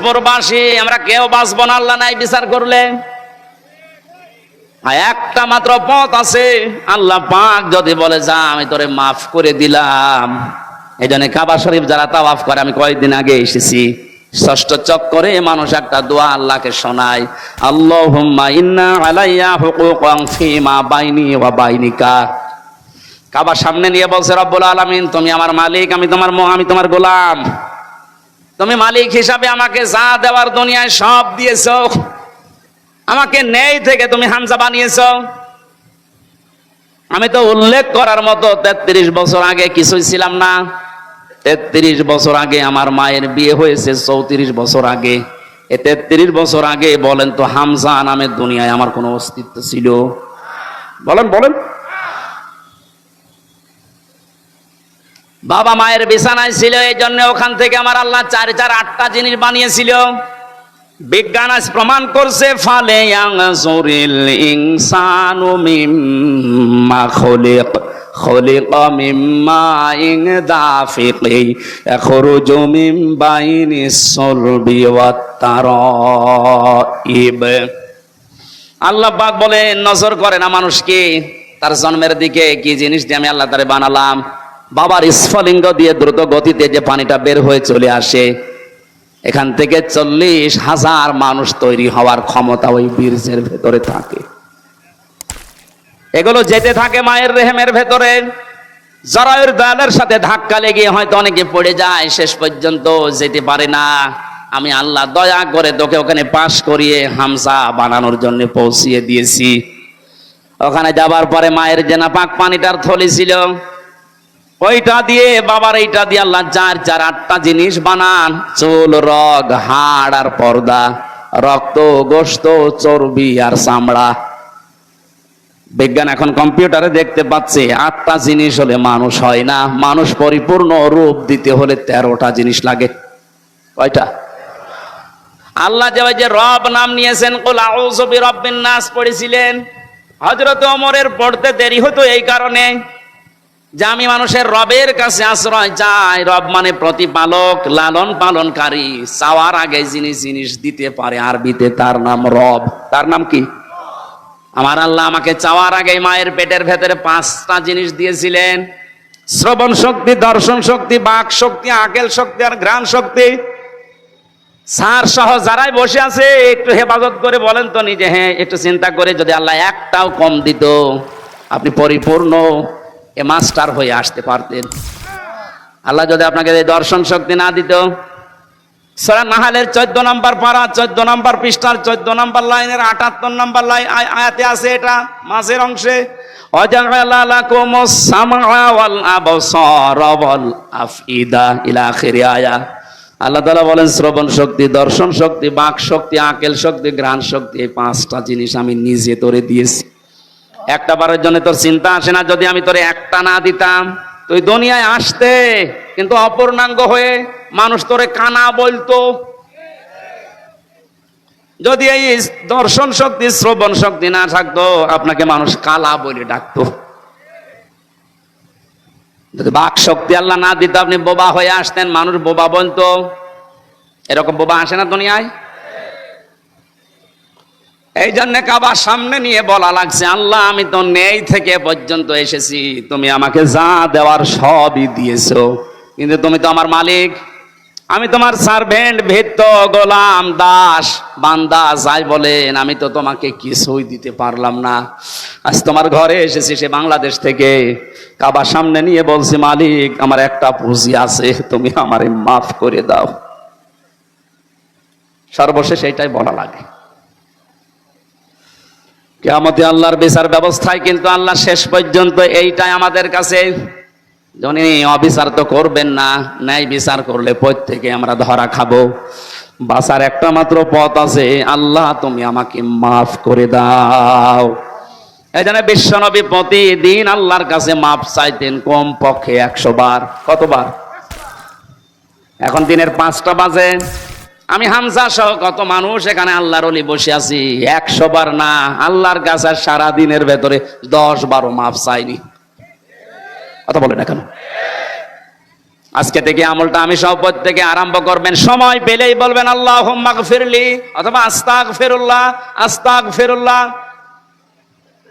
প্রবাসী আমরা কেউ বাঁচবো না আল্লাহ নাই বিচার করলে। একটা মাত্র পথ আছে, আল্লাহ পাক যদি বলে যা আমি তোরে মাফ করে দিলাম। এই জন্য কাবা শরীফ যারা তাওয়াফ করে, আমি কয়েকদিন আগে এসেছি, ষষ্ঠ চক্করে মানুষ একটা দোয়া আল্লাহকে শোনায়, আল্লাহুম্মা ইন্না আলাইয়া হুকুকান ফীমা বাইনি ওয়া বাইনিকা। কাবা সামনে নিয়ে বলছে রব্বুল আলামিন, তুমি আমার মালিক, আমি তোমার গোলাম। তুমি মালিক হিসাবে আমাকে যা দেওয়ার দুনিয়ায় সব দিয়েছো। আমাকে নেই থেকে তুমি হামজা বানিয়েছো। আমি তো উল্লেখ করার মতো 33 বছর আগে কিছুই ছিলাম না। 33 বছর আগে আমার মায়ের বিয়ে হয়েছে, 34 বছর আগে। 33 বছর আগে বলেন তো হামজা নামের দুনিয়ায় আমার কোনো অস্তিত্ব ছিল? বলেন বলেন। বাবা মায়ের বিছানায় ছিল, এই জন্য ওখান থেকে আমার আল্লাহ 8টা জিনিস বানিয়েছিল। বিজ্ঞান আজ প্রমাণ করছে, ফালে ইয়ানজুরিল ইনসানু মিম্মা খলিকা মিম্মা ইন দাফিকি ইয়াখরুজু মিন বাইনিস সুলবি ওয়াত তারাইব। আল্লাহ পাক বলেন, নজর করে না মানুষকে তার জন্মের দিকে, কি জিনিস দিয়ে আমি আল্লাহ তারে বানালাম। বাবার স্ফলিঙ্গ দিয়ে দ্রুত গতিতে যে পানিটা বের হয়ে চলে আসে, এখান থেকে 40,000 মানুষ তৈরি হওয়ার ক্ষমতা ওই বীর্যের ভেতরে থাকে। এগুলো যেতে থাকে মায়ের রেহেমের ভেতরে, জরায়ুর দেয়ালের সাথে ধাক্কা লেগে হয়তো অনেকে পড়ে যায়, শেষ পর্যন্ত যেতে পারে না। আমি আল্লাহ দয়া করে তোকে ওখানে পাশ করিয়ে হামজা বানানোর জন্য পৌঁছিয়ে দিয়েছি। ওখানে যাবার পরে মায়ের যে নাপাক পানিটার থলি ছিল, ওইটা দিয়ে বাবার এইটা দিয়ে আল্লাহ 8টা জিনিস বানান, চুল, রগ, হাড় আর পর্দা, রক্ত, গোশত, চর্বি আর চামড়া। বিজ্ঞান এখন কম্পিউটারে দেখতে পাচ্ছে 8টা জিনিস হলে মানুষ হয় না। মানুষ পরিপূর্ণ রূপ দিতে হলে 13টা জিনিস লাগে। কয়টা? আল্লাহ যে রব নাম নিয়েছেন, কুল আউযু বিরাব্বিন নাস পড়েছিলেন, হযরত ওমরের পড়তে দেরি হতো এই কারণে যে আমি মানুষের রবের কাছে আশ্রয় চাই। রব মানে প্রতিপালক, লালন পালনকারী। চাওয়ার আগে যিনি জিনিস দিতে পারে, আরবিতে তার নাম রব। তার নাম কি? আমার আল্লাহ আমাকে চাওয়ার আগে মায়ের পেটের ভেতরে 5টা জিনিস দিয়েছিলেন: শ্রবণ শক্তি, দর্শন শক্তি, বাক শক্তি, আকেল শক্তি আর ঘ্রাণ শক্তি। সার সহ যারাই বসে আছে একটু হেফাজত করে বলেন তো নিজে, হ্যাঁ একটু চিন্তা করে, যদি আল্লাহ একটাও কম দিত, আপনি পরিপূর্ণ মাস্টার হয়ে আসতে পারতেন। আল্লাহ যদি আপনাকে দর্শন শক্তি না দিত, সূরা নাহলের 14 নম্বর পারা, 14 নম্বর পৃষ্ঠার 14 নম্বর লাইনের 78 নম্বর লাইন আয়াতে আছে, এটা মাঝের অংশে, ওয়াজআলা লাকুমুস সামআ ওয়াল আবসারা ওয়াল আফইদা ইলা আখির আয়া। আল্লাহ তাআলা বলেন, শ্রবণ শক্তি, দর্শন শক্তি, বাক শক্তি, আকেল শক্তি, ঘ্রাণ শক্তি, এই 5টা জিনিস আমি নিজে তোরে দিয়েছি। একটা বারের জন্য তোর চিন্তা আসে না, যদি আমি তোরে একটা না দিতাম তুই দুনিয়ায় আসতে কিন্তু অপূর্ণাঙ্গ হয়ে, মানুষ তোরে কানা বলতো। যদি এই দর্শন শক্তি, শ্রবণ শক্তি না থাকতো, আপনাকে মানুষ কালা বলে ডাকতো। যদি বাক শক্তি আল্লাহ না দিত, আপনি বোবা হয়ে আসতেন, মানুষ বোবা বলতো। এরকম বোবা আসে না দুনিয়ায়? এই জন্য কাবার সামনে নিয়ে বলা লাগছে, আল্লাহ আমি তো নেই থেকে পর্যন্ত এসেছি, তুমি আমাকে যা দেওয়ার সবই দিয়েছো, কিন্তু তুমি তো আমার মালিক, আমি তোমার সার্ভেন্ট, ভৃত্য, গোলাম, দাস, বান্দা যাই বলেন, আমি তো তোমাকে কিছুই দিতে পারলাম না। আজ তোমার ঘরে এসেছি সে বাংলাদেশ থেকে, কাবার সামনে নিয়ে বলছি, মালিক আমার একটা পুঁজি আছে, তুমি আমারে মাফ করে দাও। সর্বশেষ এইটাই বলা লাগে। কিয়ামতে আল্লাহর বিচার ব্যবস্থায় কিন্তু আল্লাহ শেষ পর্যন্ত এইটাই আমাদের কাছে, যিনি অবিচার তো করবেন না, ন্যায় বিচার করলে প্রত্যেকে আমরা ধরা খাবো। বাঁচার একটা মাত্র পথ আছে, আল্লাহ তুমি আমাকে মাফ করে দাও। এই জন্য বিশ্বনবী প্রতিদিন আল্লাহর কাছে মাফ চাইতেন কম পক্ষে 100 বার। কতবার? এখন দিনের 5টা বাজে, আমি হামজা সহ কত মানুষ এখানে আল্লাহর ওলি বসে আছি, 100 বার না, আল্লাহর কাছে সারা দিনের ভেতরে 10-12 মাফ চাইনি। কথা বলে না কেন? আজকে থেকে আমলটা আমি সব প্রত্যেকে আরম্ভ করবেন, সময় পেলেই বলবেন আল্লাহুম্মা গফিরলি অথবা আস্তাগফিরুল্লাহ আস্তাগফিরুল্লাহ।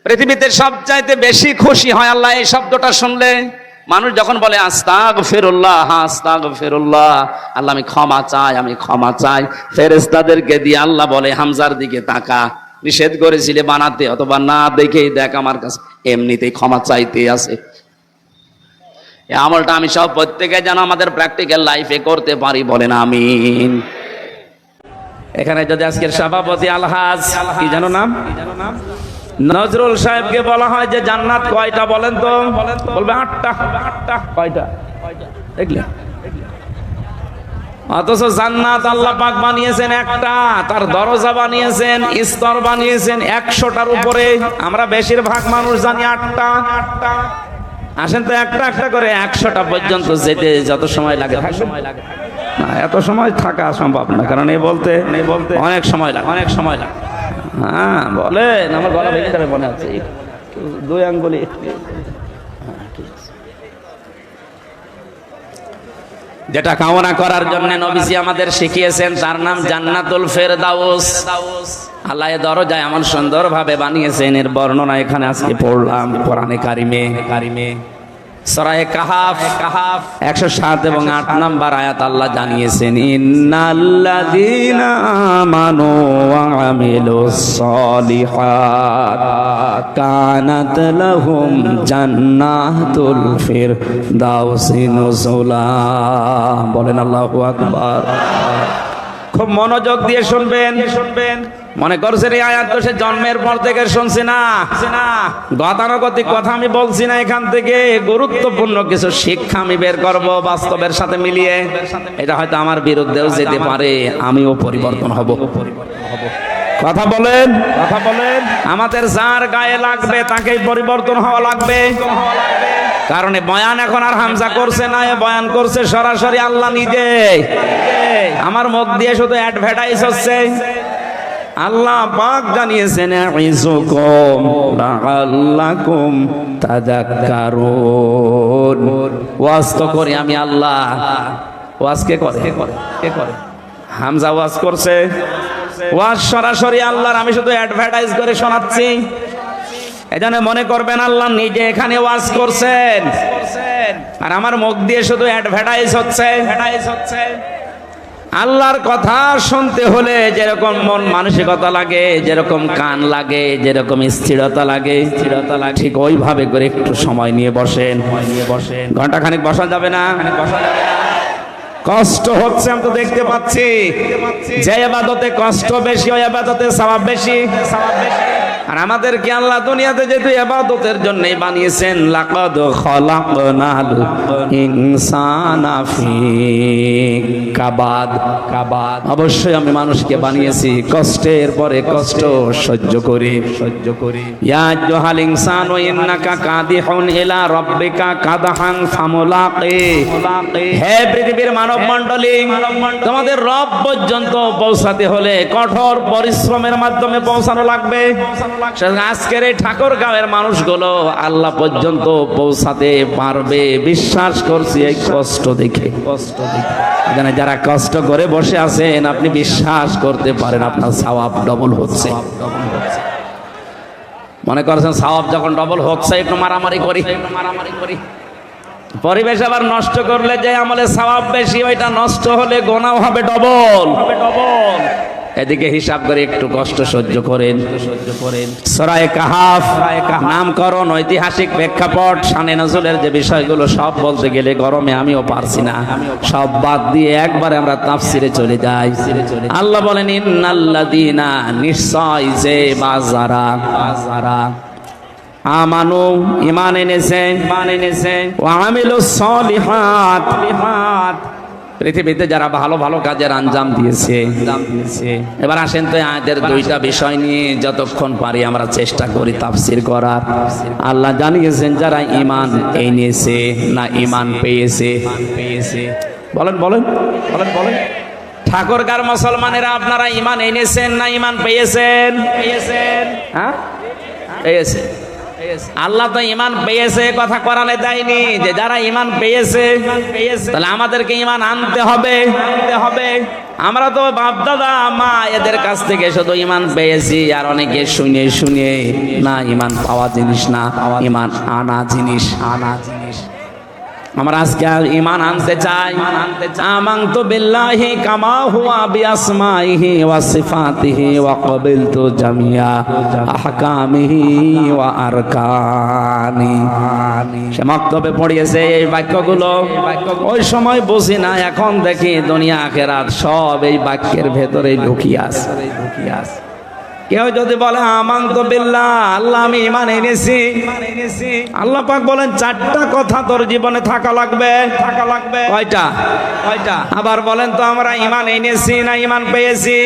পৃথিবীতে সবচাইতে বেশি খুশি হয় আল্লাহ এই শব্দটা শুনলে। মানুষ যখন বলে আস্তাগফিরুল্লাহ আস্তাগফিরুল্লাহ, আল্লাহ আমি ক্ষমা চাই আমি ক্ষমা চাই, ফেরেশতাদেরকে দিয়ে আল্লাহ বলে হামজার দিকে তাকা, নিষেধ করেছিলে বানাতে অথবা না দেখেই দেখ আমার কাছে এমনিতেই ক্ষমা চাইতে আছে। এই আমলটা আমি সব প্রত্যেকে যেন আমাদের প্র্যাকটিক্যাল লাইফে করতে পারি, বলেন আমিন। এখানে যদি আজকের সভাপতি আলহাজ কি যেন নাম নজরুল সাহেবকে বলা হয় যে জান্নাত কয়টা বলেন তো, বলবে 8টা। কয়টা দেখলেন? অথচ জান্নাত আল্লাহ পাক বানিয়েছেন একটা, তার দরজা বানিয়েছেন, স্তর বানিয়েছেন 100টার উপরে। আমরা বেশিরভাগ মানুষ জানি 8টা। আসেন তো একটা একটা করে 100টা পর্যন্ত যেতে যত সময় লাগে না, এত সময় থাকা সম্ভব না, কারণ এই বলতে অনেক সময় লাগে। হ্যাঁ বলেন, আমার গলা ভেঙে যাবে মনে হচ্ছে, 2 আঙ্গুলি। যেটা কামনা করার জন্য নবীজি আমাদের শিখিয়েছেন তার নাম জান্নাতুল ফেরদাউস। আল্লাহ এর দরজায় এমন সুন্দর ভাবে বানিয়েছেন, এর বর্ণনা এখানে আজকে পড়লাম কোরআনে কারিমে। সূরা কাহাফ 107 এবং 8 নম্বর আয়াত আল্লাহ জানিয়েছেন ইন্নাল্লাযীনা আমানু ওয়া আমিলুস সলিহাত কানাত লাহুম জান্নাতুল ফিরদাউসি নুজুলা। বলেন আল্লাহু আকবার। খুব মনোযোগ দিয়ে শুনবেন। মনে করছেন এই আয়াত তো সে জন্মের পর থেকে শুনছি না, গতানুগতিক কথা আমি বলছি না, এখান থেকে গুরুত্বপূর্ণ কিছু শিক্ষা আমি বের করব বাস্তবের সাথে মিলিয়ে। এটা হয়তো আমার বিরুদ্ধেও যেতে পারে, আমিও পরিবর্তন হব। কথা বলেন। আমাদের যার গায়ে লাগবে তাকেই পরিবর্তন হওয়া লাগবে। কারণ বয়ান এখন আর হামজা করছে না, বয়ান করছে সরাসরি আল্লাহ নিজে। আমার মুখ দিয়ে শুধু অ্যাডভার্টাইজ হচ্ছে। আল্লাহ পাক জানিয়েছেন ইযুকুম লাআল্লাকুম তাযাক্কারুন। ওয়াজ তো করি আমি আল্লাহ, ওয়াজ কে করে? হামজা ওয়াজ করছে, ওয়াজ সরাসরি আল্লাহর, আমি শুধু অ্যাডভার্টাইজ করে শোনাচ্ছি। এজন্য মনে করবেন আল্লাহ নিজে এখানে ওয়াজ করছেন, আর আমার মুখ দিয়ে শুধু অ্যাডভার্টাইজ হচ্ছে। আল্লাহর কথা শুনতে হলে যেরকম মন মানসিকতা লাগে, যেরকম কান লাগে, যেরকম স্থিরতা লাগে, ঠিক ওইভাবে করে একটু সময় নিয়ে বসেন। ঘন্টাখানিক বসা যাবে না। কষ্ট হচ্ছে আমি তো দেখতে পাচ্ছি। যে ইবাদতে কষ্ট বেশি ওই ইবাদতে সওয়াব বেশি। আর আমাদেরকে আল্লাহ দুনিয়াতে যেহেতু ইবাদতের জন্যই বানিয়েছেন, লাকাদ খালাকনাল ইনসানা ফি কাবাদ। অবশ্যই আমি মানুষকে বানিয়েছি কষ্টের পরে কষ্ট সহ্য করি। ইয়া আইয়ুহাল ইনসানু ইন্নাকা কাদিহুন ইলা রাব্বিকা কাদহান ফামুলাকি। হে পৃথিবীর মানব মণ্ডলী, তোমাদের রব পর্যন্ত পৌঁছাতে হলে কঠোর পরিশ্রমের মাধ্যমে পৌঁছানো লাগবে। আজকের এই ঠাকুরগাঁওয়ের মানুষগুলো আল্লাহ পর্যন্ত পৌঁছাতে পারবে বিশ্বাস করছি এই কষ্ট দেখে। এখানে যারা কষ্ট করে বসে আছেন, আপনি বিশ্বাস করতে পারেন আপনার সওয়াব ডবল হচ্ছে। মনে করছেন সওয়াব যখন ডবল হচ্ছে একটু মারামারি করি। পরিবেশ আবার নষ্ট করলে যে আমলে সওয়াব বেশি, ওইটা নষ্ট হলে গুনাহ হবে ডবল। এদিকে হিসাব করে একটু কষ্ট সহ্য করেন। সূরা কাহাফ নামকরণ, ঐতিহাসিক প্রেক্ষাপট, শানে নজুলের যে বিষয়গুলো সব বলতে গেলে গরমে আমিও পারছি না, সব বাদ দিয়ে একবারে আমরা তাফসিরে চলে যাই। আল্লাহ বলেন ইন্নাল্লাযীনা, নিশ্চয় যে বাজারা আমানু, ঈমান এনেছে, ওয়া আমিলুস সলিহাত, পৃথিবীতে যারা ভালো ভালো কাজের আঞ্জাম দিয়েছে। এবার আসেন তো আয়াতের 2টা বিষয় নিয়ে যতক্ষণ পারি আমরা চেষ্টা করি তাফসীর করার। আল্লাহ জানিয়েছেন যারা ঈমান এনেছে না ঈমান পেয়েছে। বলেন ঠাকুরগাঁর মুসলমানেরা, আপনারা ঈমান এনেছেন না ঈমান পেয়েছেন? হ্যাঁ পেয়েছে। আল্লাহ তো ঈমান পেয়েছে কথা কোরআনে দেয়নি যে যারা ঈমান পেয়েছে তাহলে আমাদেরকে ঈমান আনতে হবে। আমরা তো বাপ দাদা মা এদের কাছ থেকে শুধু ঈমান পেয়েছি, আর অনেকে শুনে শুনে না, ঈমান পাওয়া জিনিস না, ঈমান আনা জিনিস। আমরা আজকে ঈমান আনতে চাই। আমানতু বিল্লাহি কামা হুয়া বিআসমাইহি ওয়া সিফাতিহি ওয়া ক্বাবিলতু জামিয়া আহকামিহি ওয়া আরকানি। সে মক্তবে পড়িয়েছে এই বাক্যগুলো, ওই সময় বুঝি না, এখন দেখি দুনিয়া আখিরাত সব এই বাক্যের ভেতরে লুকিয়ে আছে। কেউ যদি বলে আমানতু বিল্লাহ, আল্লাহ আমি ঈমান এনেছি, আল্লাহ পাক বলেন চারটা কথা তোর জীবনে থাকা লাগবে। কয়টা? আবার বলেন তো আমরা ঈমান এনেছি না ঈমান পেয়েছি?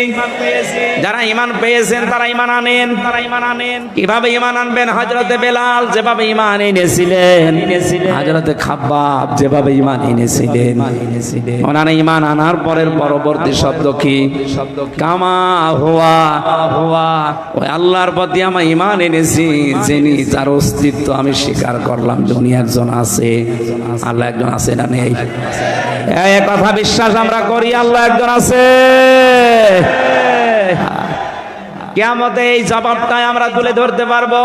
যারা ঈমান পেয়েছেন তারা ঈমান আনেন। কিভাবে ঈমান আনবেন? হযরতে বেলাল যেভাবে ঈমান এনেছিলেন, হযরতে খাব্বাব যেভাবে ঈমান এনেছিলেন, ওনারা ঈমান আনার পরের পরবর্তী শব্দ কি? কামা হুয়া। ওই আল্লাহর প্রতি আমি ঈমান এনেছি, যিনি যার অস্তিত্ব আমি স্বীকার করলাম যে উনি একজন আছে। আল্লাহ একজন আছে না নেই? এই কথা বিশ্বাস আমরা করি, আল্লাহ একজন আছে। কিয়ামতে এই জবাবটাই আমরা তুলে ধরতে পারবো।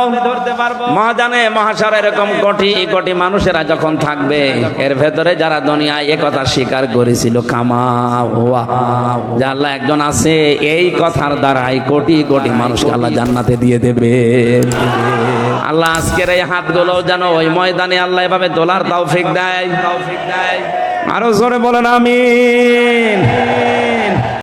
মহাজানে মহাশার এরকম কোটি কোটি মানুষেরা যখন থাকবে, এর ভেতরে যারা দুনিয়ায় এ কথা স্বীকার করেছিল কামা হুয়া, যে আল্লাহ একজন আছে, এই কথার দ্বারাই কোটি কোটি মানুষকে আল্লাহ জান্নাতে দিয়ে দেবে। আল্লাহ আজকের এই হাতগুলো যেন ওই ময়দানে আল্লাহ এভাবে তোলার তৌফিক দেয়। আরো জোরে বলেন আমিন।